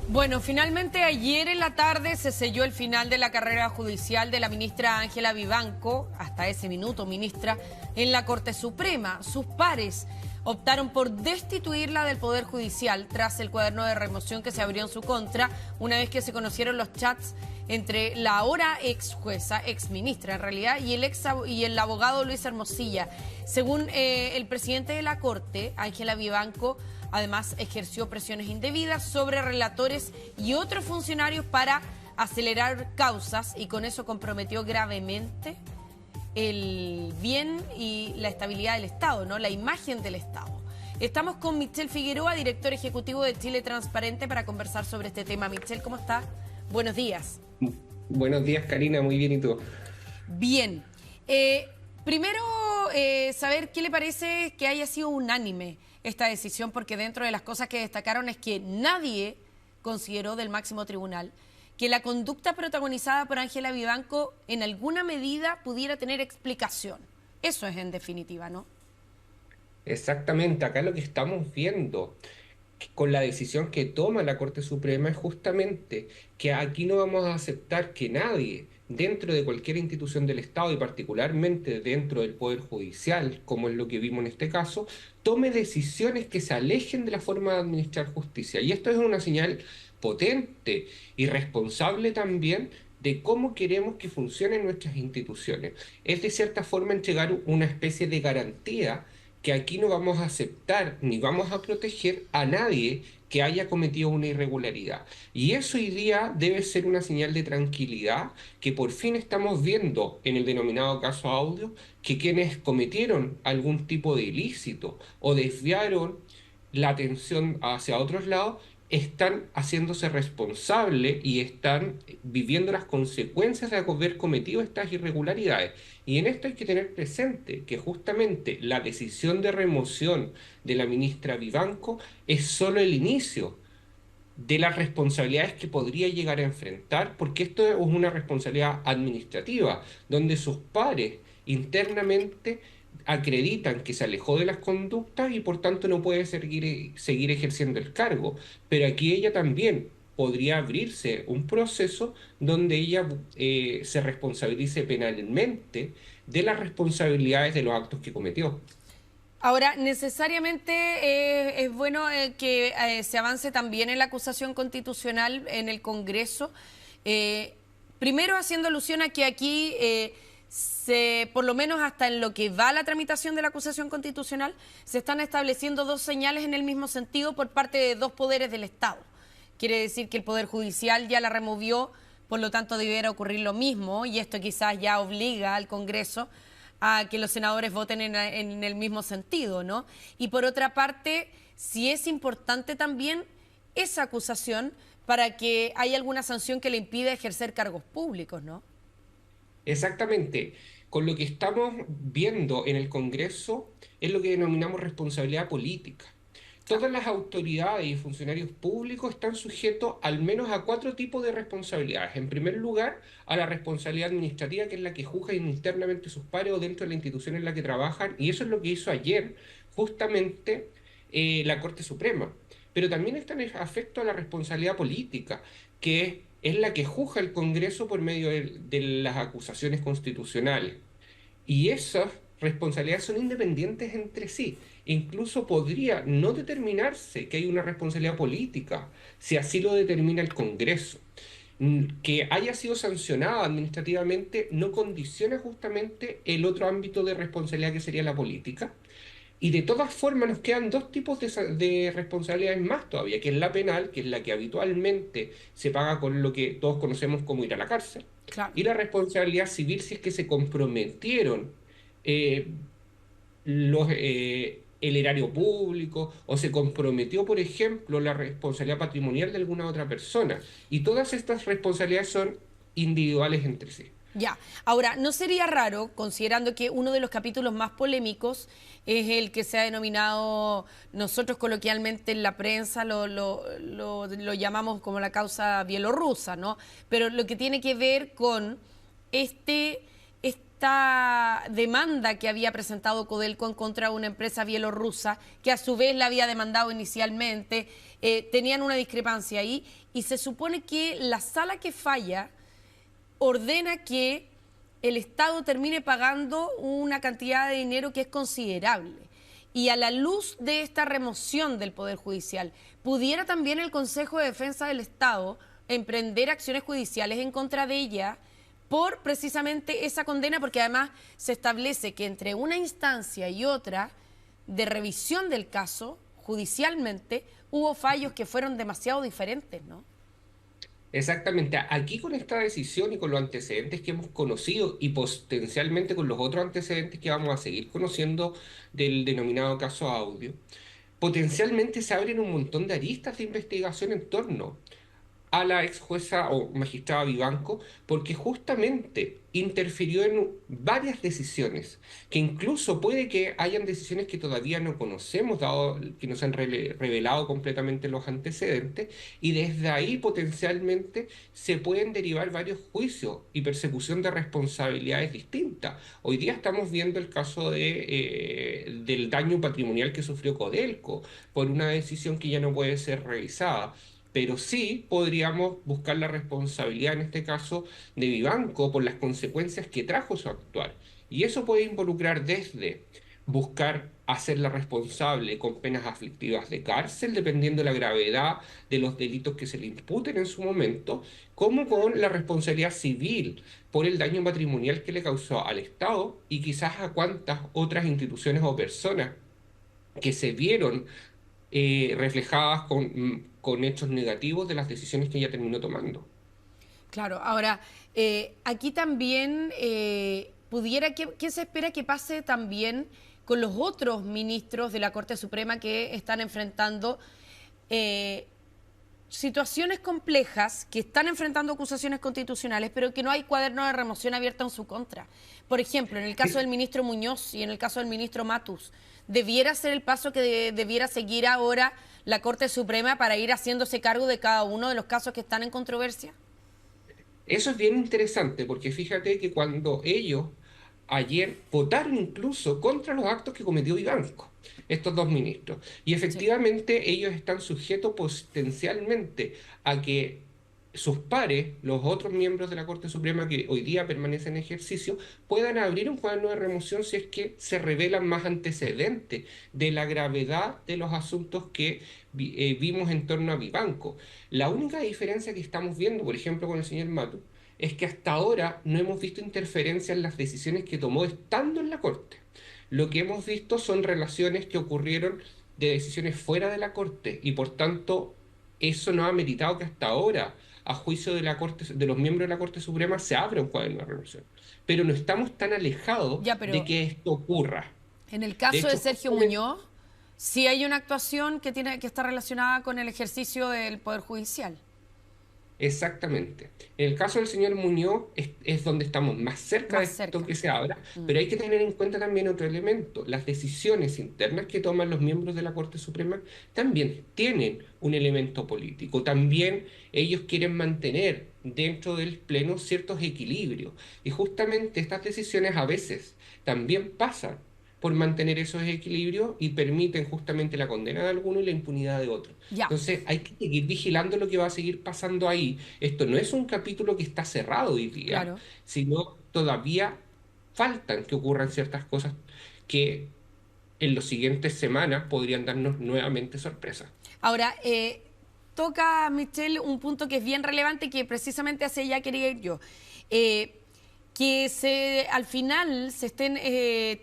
Bueno, finalmente ayer en la tarde se selló el final de la carrera judicial de la ministra Ángela Vivanco, hasta ese minuto ministra, en la Corte Suprema. Sus pares optaron por destituirla del Poder Judicial tras el cuaderno de remoción que se abrió en su contra, una vez que se conocieron los chats entre la ahora ex jueza, ex ministra en realidad, y el abogado Luis Hermosilla. Según el presidente de la Corte, Ángela Vivanco, además ejerció presiones indebidas sobre relatores y otros funcionarios para acelerar causas y con eso comprometió gravemente el bien y la estabilidad del Estado, ¿no? La imagen del Estado. Estamos con Michel Figueroa, director ejecutivo de Chile Transparente, para conversar sobre este tema. Michel, ¿cómo está? Buenos días. Buenos días, Karina. Muy bien, ¿y tú? Bien. Primero, saber qué le parece que haya sido unánime esta decisión, porque dentro de las cosas que destacaron es que nadie consideró del máximo tribunal que la conducta protagonizada por Ángela Vivanco en alguna medida pudiera tener explicación. Eso es en definitiva, ¿no? Exactamente, acá lo que estamos viendo con la decisión que toma la Corte Suprema es justamente que aquí no vamos a aceptar que nadie dentro de cualquier institución del Estado y particularmente dentro del Poder Judicial, como es lo que vimos en este caso, tome decisiones que se alejen de la forma de administrar justicia. Y esto es una señal potente y responsable también de cómo queremos que funcionen nuestras instituciones. Es de cierta forma entregar una especie de garantía que aquí no vamos a aceptar ni vamos a proteger a nadie que haya cometido una irregularidad. Y eso hoy día debe ser una señal de tranquilidad que por fin estamos viendo en el denominado caso Audio, que quienes cometieron algún tipo de ilícito o desviaron la atención hacia otros lados están haciéndose responsables y están viviendo las consecuencias de haber cometido estas irregularidades. Y en esto hay que tener presente que justamente la decisión de remoción de la ministra Vivanco es solo el inicio de las responsabilidades que podría llegar a enfrentar, porque esto es una responsabilidad administrativa, donde sus pares internamente acreditan que se alejó de las conductas y por tanto no puede seguir ejerciendo el cargo. Pero aquí ella también podría abrirse un proceso donde ella se responsabilice penalmente de las responsabilidades de los actos que cometió. Ahora, necesariamente es bueno que se avance también en la acusación constitucional en el Congreso. Primero haciendo alusión a que aquí, por lo menos hasta en lo que va la tramitación de la acusación constitucional, se están estableciendo dos señales en el mismo sentido por parte de dos poderes del Estado. Quiere decir que el Poder Judicial ya la removió, por lo tanto debiera ocurrir lo mismo, y esto quizás ya obliga al Congreso a que los senadores voten en el mismo sentido, ¿no? Y por otra parte, sí es importante también esa acusación para que haya alguna sanción que le impida ejercer cargos públicos, ¿no? Exactamente. Con lo que estamos viendo en el Congreso es lo que denominamos responsabilidad política. Todas las autoridades y funcionarios públicos están sujetos al menos a cuatro tipos de responsabilidades. En primer lugar, a la responsabilidad administrativa, que es la que juzga internamente sus pares o dentro de la institución en la que trabajan, y eso es lo que hizo ayer justamente la Corte Suprema. Pero también están afecto a la responsabilidad política, que es la que juzga el Congreso por medio de las acusaciones constitucionales. Y esas responsabilidades son independientes entre sí. Incluso podría no determinarse que hay una responsabilidad política, si así lo determina el Congreso. Que haya sido sancionada administrativamente no condiciona justamente el otro ámbito de responsabilidad que sería la política. Y de todas formas nos quedan dos tipos de responsabilidades más todavía, que es la penal, que es la que habitualmente se paga con lo que todos conocemos como ir a la cárcel, Claro. y la responsabilidad civil si es que se comprometieron eh, el erario público o se comprometió, por ejemplo, la responsabilidad patrimonial de alguna otra persona. Y todas estas responsabilidades son individuales entre sí. Ya, ahora, ¿no sería raro, considerando que uno de los capítulos más polémicos es el que se ha denominado, nosotros coloquialmente en la prensa lo llamamos como la causa bielorrusa, ¿no? Pero lo que tiene que ver con este esta demanda que había presentado Codelco en contra de una empresa bielorrusa, que a su vez la había demandado inicialmente, tenían una discrepancia ahí, y se supone que la sala que falla ordena que el Estado termine pagando una cantidad de dinero que es considerable. Y a la luz de esta remoción del Poder Judicial, ¿pudiera también el Consejo de Defensa del Estado emprender acciones judiciales en contra de ella por precisamente esa condena? Porque además se establece que entre una instancia y otra de revisión del caso, judicialmente, hubo fallos que fueron demasiado diferentes, ¿no? Exactamente, aquí con esta decisión y con los antecedentes que hemos conocido y potencialmente con los otros antecedentes que vamos a seguir conociendo del denominado caso Audio, potencialmente se abren un montón de aristas de investigación en torno a la ex jueza o magistrada Vivanco, porque justamente interfirió en varias decisiones, que incluso puede que hayan decisiones que todavía no conocemos, dado que nos han revelado completamente los antecedentes, y desde ahí potencialmente se pueden derivar varios juicios y persecución de responsabilidades distintas. Hoy día estamos viendo el caso del daño patrimonial que sufrió Codelco por una decisión que ya no puede ser revisada, pero sí podríamos buscar la responsabilidad, en este caso, de Vivanco por las consecuencias que trajo su actuar. Y eso puede involucrar desde buscar hacerla responsable con penas aflictivas de cárcel, dependiendo de la gravedad de los delitos que se le imputen en su momento, como con la responsabilidad civil por el daño patrimonial que le causó al Estado y quizás a cuantas otras instituciones o personas que se vieron reflejadas con hechos negativos de las decisiones que ella terminó tomando. Claro, ahora, aquí también ¿qué se espera que pase también con los otros ministros de la Corte Suprema que están enfrentando situaciones complejas, que están enfrentando acusaciones constitucionales, pero que no hay cuaderno de remoción abierto en su contra? Por ejemplo, en el caso del ministro Muñoz y en el caso del ministro Matus, ¿debiera ser el paso que debiera seguir ahora la Corte Suprema para ir haciéndose cargo de cada uno de los casos que están en controversia? Eso es bien interesante porque fíjate que cuando ellos ayer votaron incluso contra los actos que cometió Vivanco, estos dos ministros, y Sí. efectivamente ellos están sujetos potencialmente a que sus pares, los otros miembros de la Corte Suprema que hoy día permanecen en ejercicio, puedan abrir un cuaderno de remoción si es que se revelan más antecedentes de la gravedad de los asuntos que vimos en torno a Vivanco. La única diferencia que estamos viendo, por ejemplo, con el señor Matu, es que hasta ahora no hemos visto interferencia en las decisiones que tomó estando en la Corte. Lo que hemos visto son relaciones que ocurrieron de decisiones fuera de la Corte y por tanto eso no ha meritado que hasta ahora, a juicio de la Corte, de los miembros de la Corte Suprema, se abra un cuaderno de revolución. Pero no estamos tan alejados Ya, de pero que esto ocurra. en el De caso de hecho, Sergio justamente Muñoz, sí hay una actuación que está relacionada con el ejercicio del Poder Judicial. exactamente. En el caso del señor Muñoz es donde estamos más cerca de Más esto cerca. que se abra, Mm. pero hay que tener en cuenta también otro elemento. Las decisiones internas que toman los miembros de la Corte Suprema también tienen un elemento político. También ellos quieren mantener dentro del Pleno ciertos equilibrios. Y justamente estas decisiones a veces también pasan por mantener esos equilibrios y permiten justamente la condena de alguno y la impunidad de otro. Ya, Entonces hay que seguir vigilando lo que va a seguir pasando ahí. Esto no es un capítulo que está cerrado hoy día, claro. sino todavía faltan que ocurran ciertas cosas que en las siguientes semanas podrían darnos nuevamente sorpresas. Ahora, toca, Michelle, un punto que es bien relevante, que precisamente hacia allá quería ir yo. Eh, al final se estén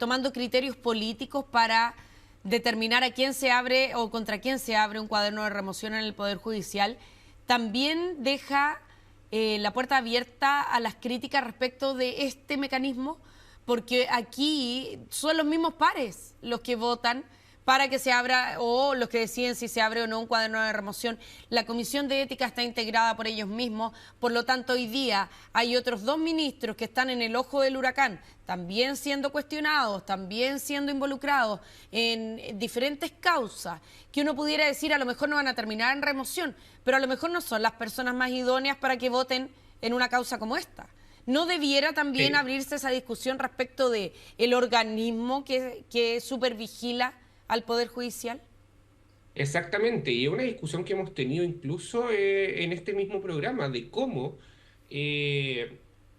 tomando criterios políticos para determinar a quién se abre o contra quién se abre un cuaderno de remoción en el Poder Judicial, también deja la puerta abierta a las críticas respecto de este mecanismo, porque aquí son los mismos pares los que votan para que se abra, o los que deciden si se abre o no un cuaderno de remoción. La Comisión de Ética está integrada por ellos mismos, por lo tanto hoy día hay otros dos ministros que están en el ojo del huracán, también siendo cuestionados, también siendo involucrados en diferentes causas, que uno pudiera decir a lo mejor no van a terminar en remoción, pero a lo mejor no son las personas más idóneas para que voten en una causa como esta. ¿No debiera también Eh, abrirse esa discusión respecto de el organismo que supervigila al Poder Judicial? Exactamente, y es una discusión que hemos tenido incluso en este mismo programa de cómo eh,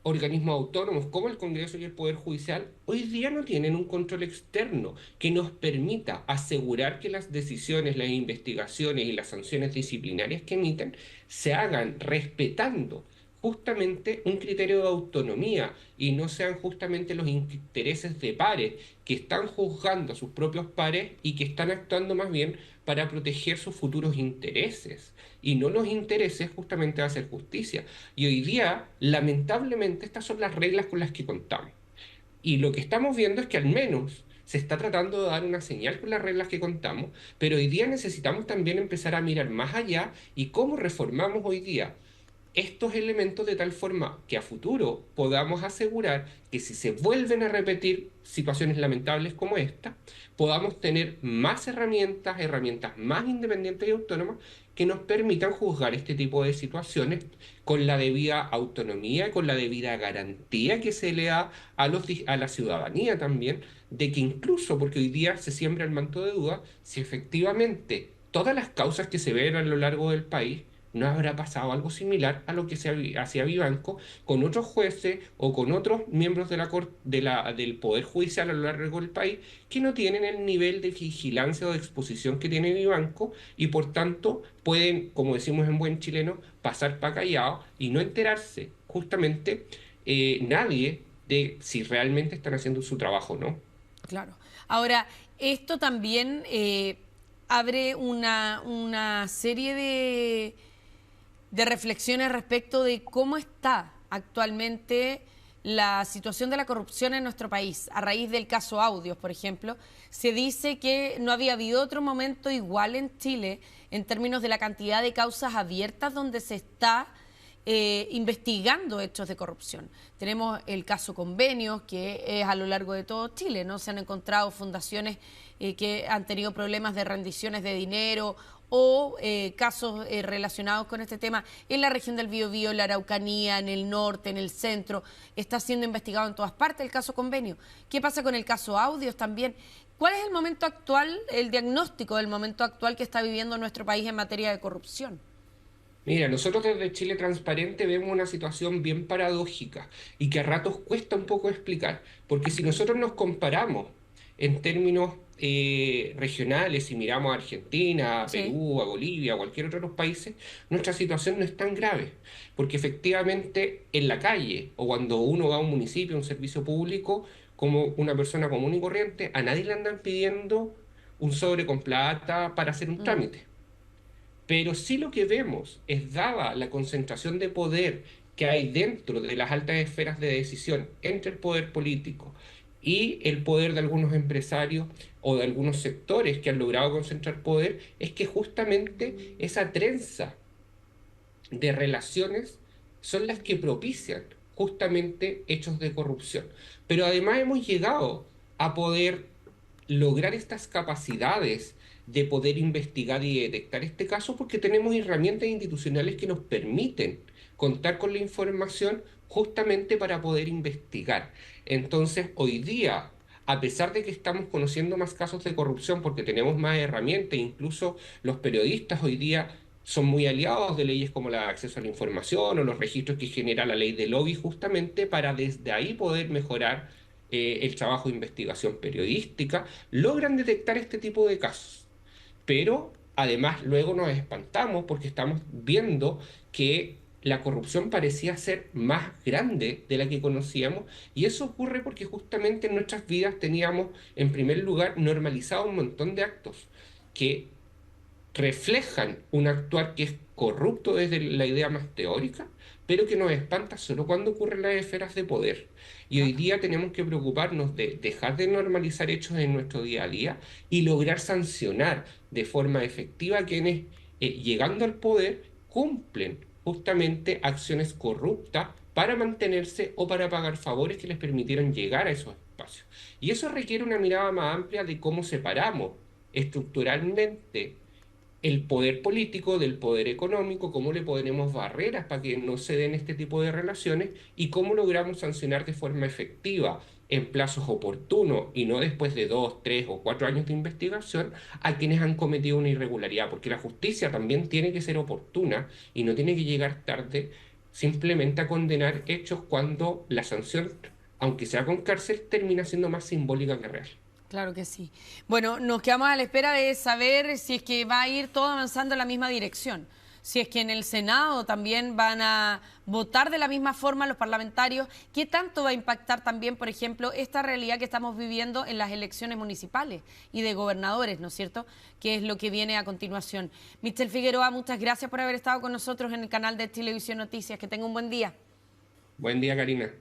organismos autónomos como el Congreso y el Poder Judicial hoy día no tienen un control externo que nos permita asegurar que las decisiones, las investigaciones y las sanciones disciplinarias que emiten se hagan respetando justamente un criterio de autonomía y no sean justamente los intereses de pares que están juzgando a sus propios pares y que están actuando más bien para proteger sus futuros intereses y no los intereses justamente de hacer justicia. Y hoy día, lamentablemente, estas son las reglas con las que contamos. Y lo que estamos viendo es que al menos se está tratando de dar una señal con las reglas que contamos, pero hoy día necesitamos también empezar a mirar más allá y cómo reformamos hoy día estos elementos de tal forma que a futuro podamos asegurar que si se vuelven a repetir situaciones lamentables como esta, podamos tener más herramientas, herramientas más independientes y autónomas que nos permitan juzgar este tipo de situaciones con la debida autonomía y con la debida garantía que se le da a la ciudadanía también, de que incluso, porque hoy día se siembra el manto de duda, si efectivamente todas las causas que se ven a lo largo del país no habrá pasado algo similar a lo que hacía Vivanco con otros jueces o con otros miembros de del Poder Judicial a lo largo del país que no tienen el nivel de vigilancia o de exposición que tiene Vivanco y por tanto pueden, como decimos en buen chileno, pasar pa' callado y no enterarse justamente nadie de si realmente están haciendo su trabajo o no. Claro. Ahora, esto también abre una serie de reflexiones respecto de cómo está actualmente la situación de la corrupción en nuestro país. A raíz del caso Audios, por ejemplo, se dice que no había habido otro momento igual en Chile en términos de la cantidad de causas abiertas donde se está investigando hechos de corrupción. Tenemos el caso Convenios, que es a lo largo de todo Chile, ¿no? Se han encontrado fundaciones que han tenido problemas de rendiciones de dinero o casos relacionados con este tema en la región del Biobío, en la Araucanía, en el norte, en el centro. Está siendo investigado en todas partes el caso Convenio. ¿Qué pasa con el caso Audios también? ¿Cuál es el momento actual, el diagnóstico del momento actual que está viviendo nuestro país en materia de corrupción? Mira, nosotros desde Chile Transparente vemos una situación bien paradójica y que a ratos cuesta un poco explicar, porque si nosotros nos comparamos en términos regionales, si miramos a Argentina, a Sí. Perú, a Bolivia, a cualquier otro de los países, nuestra situación no es tan grave, porque efectivamente en la calle o cuando uno va a un municipio, a un servicio público, como una persona común y corriente, a nadie le andan pidiendo un sobre con plata para hacer un Mm. trámite. Pero sí lo que vemos es, dada la concentración de poder que hay dentro de las altas esferas de decisión entre el poder político y el poder de algunos empresarios o de algunos sectores que han logrado concentrar poder, es que justamente esa trenza de relaciones son las que propician justamente hechos de corrupción. Pero además hemos llegado a poder lograr estas capacidades de poder investigar y detectar este caso porque tenemos herramientas institucionales que nos permiten contar con la información justamente para poder investigar. Entonces, hoy día, a pesar de que estamos conociendo más casos de corrupción porque tenemos más herramientas, incluso los periodistas hoy día son muy aliados de leyes como el acceso a la información o los registros que genera la ley de lobby justamente para desde ahí poder mejorar el trabajo de investigación periodística, logran detectar este tipo de casos. Pero además luego nos espantamos porque estamos viendo que la corrupción parecía ser más grande de la que conocíamos y eso ocurre porque justamente en nuestras vidas teníamos en primer lugar normalizado un montón de actos que reflejan un actuar que es corrupto desde la idea más teórica, pero que nos espanta solo cuando ocurren las esferas de poder. Y hoy Claro. día tenemos que preocuparnos de dejar de normalizar hechos en nuestro día a día y lograr sancionar de forma efectiva a quienes, llegando al poder, cumplen justamente acciones corruptas para mantenerse o para pagar favores que les permitieron llegar a esos espacios. Y eso requiere una mirada más amplia de cómo separamos estructuralmente el poder político del poder económico, cómo le ponemos barreras para que no se den este tipo de relaciones y cómo logramos sancionar de forma efectiva en plazos oportunos y no después de 2, 3 o 4 años de investigación a quienes han cometido una irregularidad, porque la justicia también tiene que ser oportuna y no tiene que llegar tarde simplemente a condenar hechos cuando la sanción, aunque sea con cárcel, termina siendo más simbólica que real. Claro que sí. Bueno, nos quedamos a la espera de saber si es que va a ir todo avanzando en la misma dirección. Si es que en el Senado también van a votar de la misma forma los parlamentarios. ¿Qué tanto va a impactar también, por ejemplo, esta realidad que estamos viviendo en las elecciones municipales y de gobernadores, ¿no es cierto? Que es lo que viene a continuación. Michel Figueroa, muchas gracias por haber estado con nosotros en el canal de Televisión Noticias. Que tenga un buen día. Buen día, Karina.